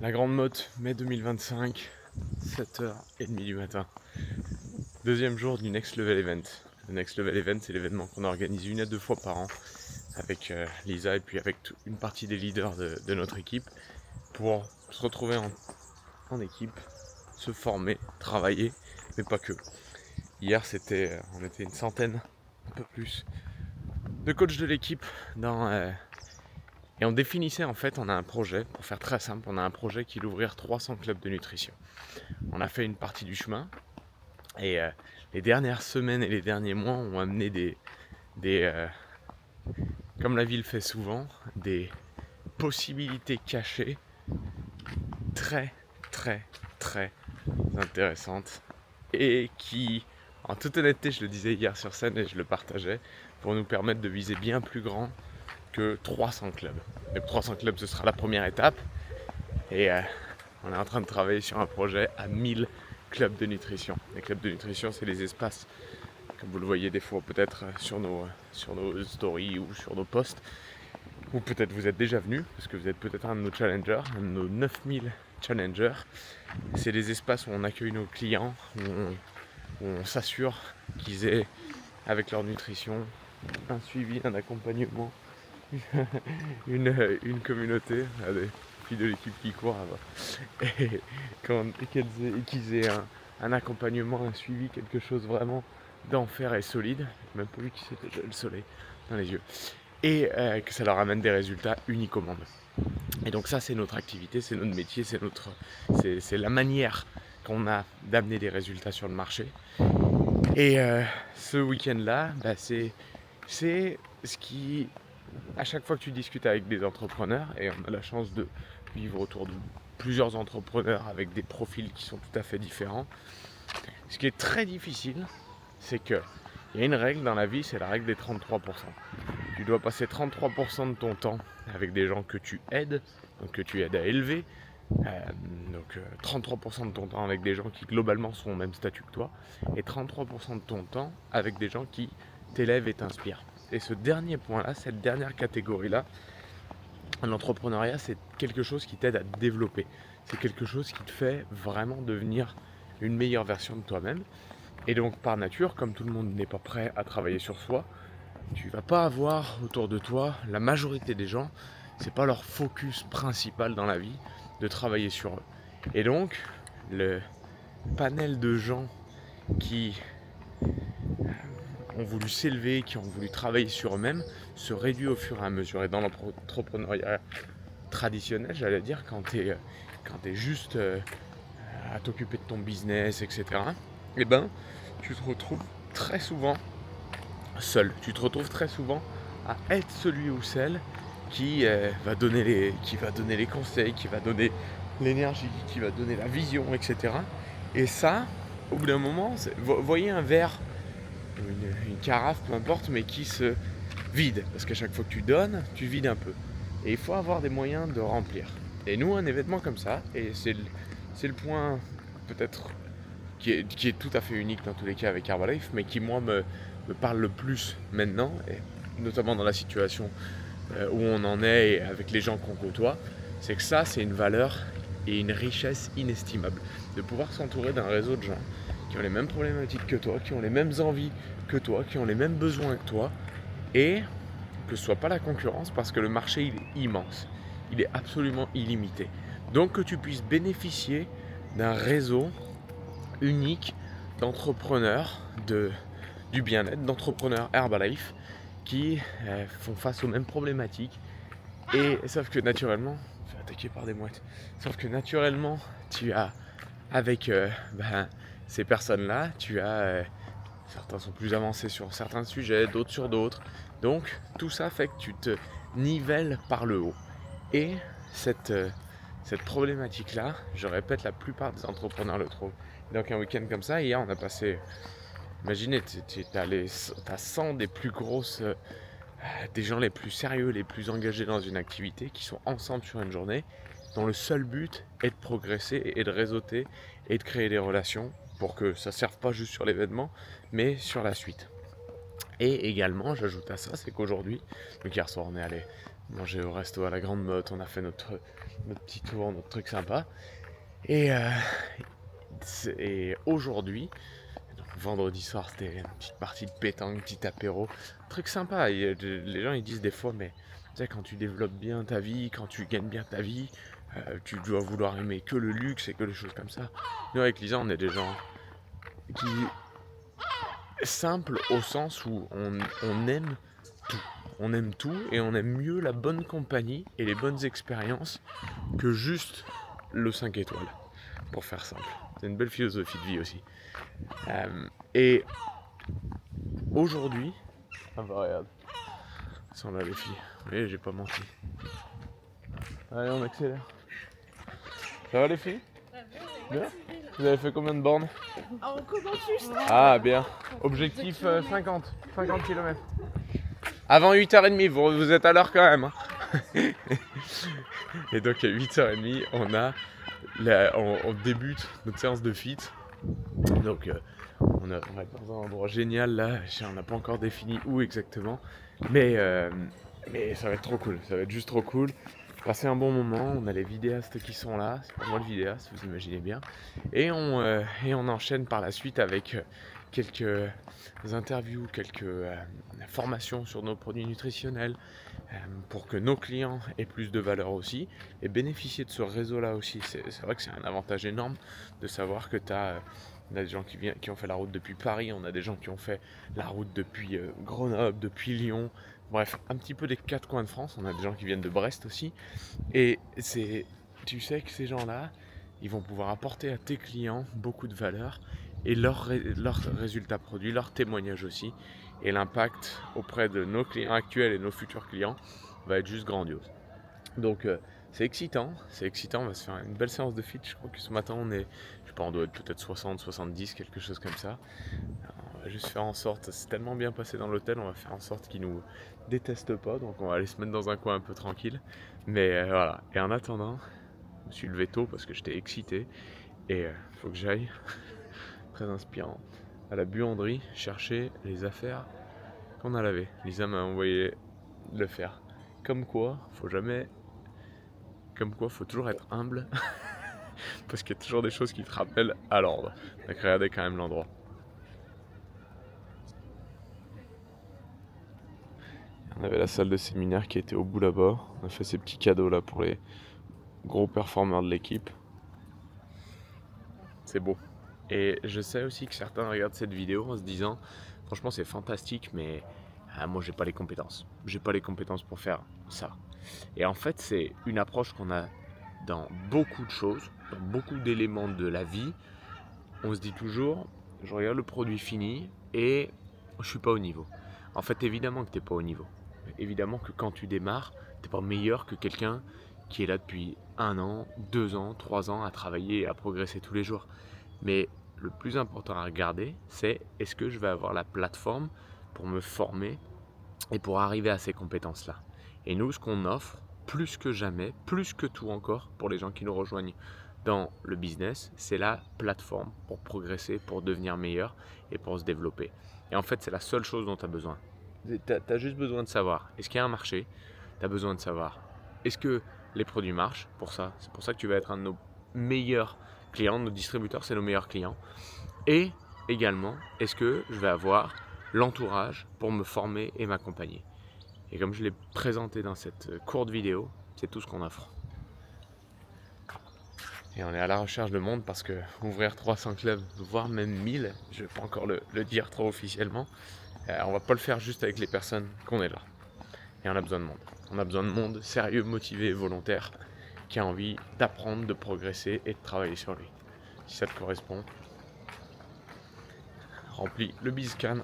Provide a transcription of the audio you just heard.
La Grande Motte, mai 2025, 7h30 du matin. Deuxième jour du Next Level Event. Le Next Level Event, c'est l'événement qu'on organise 1 à 2 fois par an avec Lisa et puis avec une partie des leaders de notre équipe pour se retrouver en équipe, se former, travailler, mais pas que. Hier, on était une centaine, un peu plus, de coachs de l'équipe et on définissait on a un projet, pour faire très simple, on a un projet qui est d'ouvrir 300 clubs de nutrition. On a fait une partie du chemin et les dernières semaines et les derniers mois ont amené comme la ville fait souvent, des possibilités cachées très très très intéressantes et qui, en toute honnêteté, je le disais hier sur scène et je le partageais, pour nous permettre de viser bien plus grand que 300 clubs. Donc 300 clubs, ce sera la première étape et on est en train de travailler sur un projet à 1000 clubs de nutrition. Les clubs de nutrition, c'est les espaces, comme vous le voyez des fois peut-être sur nos stories ou sur nos posts, ou peut-être vous êtes déjà venu, parce que vous êtes peut-être un de nos challengers, un de nos 9000 challengers. C'est des espaces où on accueille nos clients, où on s'assure qu'ils aient, avec leur nutrition, un suivi, un accompagnement, une communauté, des filles de l'équipe qui courent, et qu'ils aient un accompagnement, un suivi, quelque chose vraiment d'enfer et solide, même pour lui qui s'est déjà le soleil dans les yeux, et que ça leur amène des résultats uniques au monde. Et donc ça, c'est notre activité, c'est notre métier, c'est la manière qu'on a d'amener des résultats sur le marché. Et ce week-end-là, c'est ce qui, à chaque fois que tu discutes avec des entrepreneurs, et on a la chance de vivre autour de plusieurs entrepreneurs avec des profils qui sont tout à fait différents, ce qui est très difficile, c'est qu'il y a une règle dans la vie, c'est la règle des 33%. Tu dois passer 33% de ton temps avec des gens que tu aides, donc que tu aides à élever, 33% de ton temps avec des gens qui globalement sont au même statut que toi, et 33% de ton temps avec des gens qui t'élèvent et t'inspirent. Et ce dernier point-là, cette dernière catégorie-là, l'entrepreneuriat, c'est quelque chose qui t'aide à te développer. C'est quelque chose qui te fait vraiment devenir une meilleure version de toi-même. Et donc par nature, comme tout le monde n'est pas prêt à travailler sur soi, tu vas pas avoir autour de toi, la majorité des gens, c'est pas leur focus principal dans la vie de travailler sur eux. Et donc, le panel de gens qui ont voulu s'élever, qui ont voulu travailler sur eux-mêmes, se réduit au fur et à mesure. Et dans l'entrepreneuriat traditionnel, j'allais dire, quand tu es juste à t'occuper de ton business, etc., eh ben, tu te retrouves très souvent seul. Tu te retrouves très souvent à être celui ou celle qui va donner les conseils, qui va donner l'énergie, qui va donner la vision, etc. Et ça, au bout d'un moment, voyez un verre, une carafe, peu importe, mais qui se vide. Parce qu'à chaque fois que tu donnes, tu vides un peu. Et il faut avoir des moyens de remplir. Et nous, un événement comme ça, et c'est le point peut-être qui est tout à fait unique dans tous les cas avec Herbalife, mais qui moi me parle le plus maintenant, et notamment dans la situation où on en est et avec les gens qu'on côtoie, c'est que ça, c'est une valeur et une richesse inestimable. De pouvoir s'entourer d'un réseau de gens qui ont les mêmes problématiques que toi, qui ont les mêmes envies que toi, qui ont les mêmes besoins que toi, et que ce soit pas la concurrence, parce que le marché, il est immense. Il est absolument illimité. Donc que tu puisses bénéficier d'un réseau unique d'entrepreneurs du bien-être, d'entrepreneurs Herbalife qui font face aux mêmes problématiques. Et sauf que naturellement, on se fait attaquer par des mouettes. Sauf que naturellement, tu as avec ces personnes-là, certains sont plus avancés sur certains sujets, d'autres sur d'autres. Donc tout ça fait que tu te nivelles par le haut. Et cette problématique-là, je répète, la plupart des entrepreneurs le trouvent. Et donc un week-end comme ça, hier on a passé, imaginez, t'as 100 des plus grosses, des gens les plus sérieux, les plus engagés dans une activité, qui sont ensemble sur une journée, dont le seul but est de progresser et de réseauter et de créer des relations pour que ça ne serve pas juste sur l'événement, mais sur la suite. Et également, j'ajoute à ça, c'est qu'aujourd'hui, donc hier soir on est allé manger au resto à la Grande Motte, on a fait notre petit tour, notre truc sympa. Et aujourd'hui, vendredi soir, c'était une petite partie de pétanque, petit apéro, truc sympa. Et, les gens ils disent des fois, mais tu sais, quand tu développes bien ta vie, quand tu gagnes bien ta vie, tu dois vouloir aimer que le luxe et que les choses comme ça. Nous, avec Lisa, on est des gens qui simples au sens où on aime tout. On aime tout et on aime mieux la bonne compagnie et les bonnes expériences que juste le 5 étoiles, pour faire simple. C'est une belle philosophie de vie aussi. Et aujourd'hui... Ah bah regarde, sont là les filles. Oui, j'ai pas menti. Allez, on accélère. Ça va les filles? Bien. Vous avez fait combien de bornes? On commence juste. Ah bien. Objectif 50 km. Avant 8h30, vous êtes à l'heure quand même. Hein. Et donc à 8h30, on débute notre séance de fit. Donc on va être dans un endroit génial là, on n'a pas encore défini où exactement, mais ça va être trop cool, ça va être juste trop cool. Passer un bon moment, on a les vidéastes qui sont là, c'est pas moi le vidéaste, vous imaginez bien, et on enchaîne par la suite avec quelques interviews, quelques formations sur nos produits nutritionnels, pour que nos clients aient plus de valeur aussi et bénéficier de ce réseau-là aussi. C'est vrai que c'est un avantage énorme de savoir que on a des gens qui ont fait la route depuis Paris, on a des gens qui ont fait la route depuis Grenoble, depuis Lyon, bref, un petit peu des quatre coins de France, on a des gens qui viennent de Brest aussi. Et tu sais que ces gens-là, ils vont pouvoir apporter à tes clients beaucoup de valeur et leurs résultats produits, leurs témoignages aussi. Et l'impact auprès de nos clients actuels et nos futurs clients va être juste grandiose. Donc c'est excitant, on va se faire une belle séance de fit. Je crois que ce matin je sais pas, on doit être peut-être 60, 70, quelque chose comme ça. On va juste faire en sorte, c'est tellement bien passé dans l'hôtel, on va faire en sorte qu'ils nous détestent pas, donc on va aller se mettre dans un coin un peu tranquille. Mais voilà, et en attendant, je me suis levé tôt parce que j'étais excité et faut que j'aille, très inspirant, à la buanderie chercher les affaires qu'on a lavées. Lisa m'a envoyé le faire. Comme quoi, faut toujours être humble parce qu'il y a toujours des choses qui te rappellent à l'ordre. Donc regardez quand même l'endroit. On avait la salle de séminaire qui était au bout là-bas. On a fait ces petits cadeaux là pour les gros performeurs de l'équipe. C'est beau. Et je sais aussi que certains regardent cette vidéo en se disant franchement c'est fantastique mais moi j'ai pas les compétences. J'ai pas les compétences pour faire ça. Et en fait c'est une approche qu'on a dans beaucoup de choses, dans beaucoup d'éléments de la vie. On se dit toujours je regarde le produit fini et je suis pas au niveau. En fait évidemment que t'es pas au niveau. Évidemment que quand tu démarres, t'es pas meilleur que quelqu'un qui est là depuis 1 an, 2 ans, 3 ans à travailler et à progresser tous les jours. Mais le plus important à regarder, c'est est-ce que je vais avoir la plateforme pour me former et pour arriver à ces compétences-là. Et nous, ce qu'on offre, plus que jamais, plus que tout encore, pour les gens qui nous rejoignent dans le business, c'est la plateforme pour progresser, pour devenir meilleur et pour se développer. Et en fait, c'est la seule chose dont tu as besoin. Tu as juste besoin de savoir, est-ce qu'il y a un marché? Tu as besoin de savoir, est-ce que les produits marchent pour ça? C'est pour ça que tu vas être un de nos meilleurs clients, nos distributeurs, c'est nos meilleurs clients. Et également, est-ce que je vais avoir l'entourage pour me former et m'accompagner? Et comme je l'ai présenté dans cette courte vidéo, c'est tout ce qu'on offre. Et on est à la recherche de monde parce que ouvrir 300 clubs, voire même 1000, je ne vais pas encore le dire trop officiellement, on va pas le faire juste avec les personnes qu'on est là. Et on a besoin de monde. On a besoin de monde sérieux, motivé, volontaire, qui a envie d'apprendre, de progresser et de travailler sur lui. Si ça te correspond, remplis le BizScan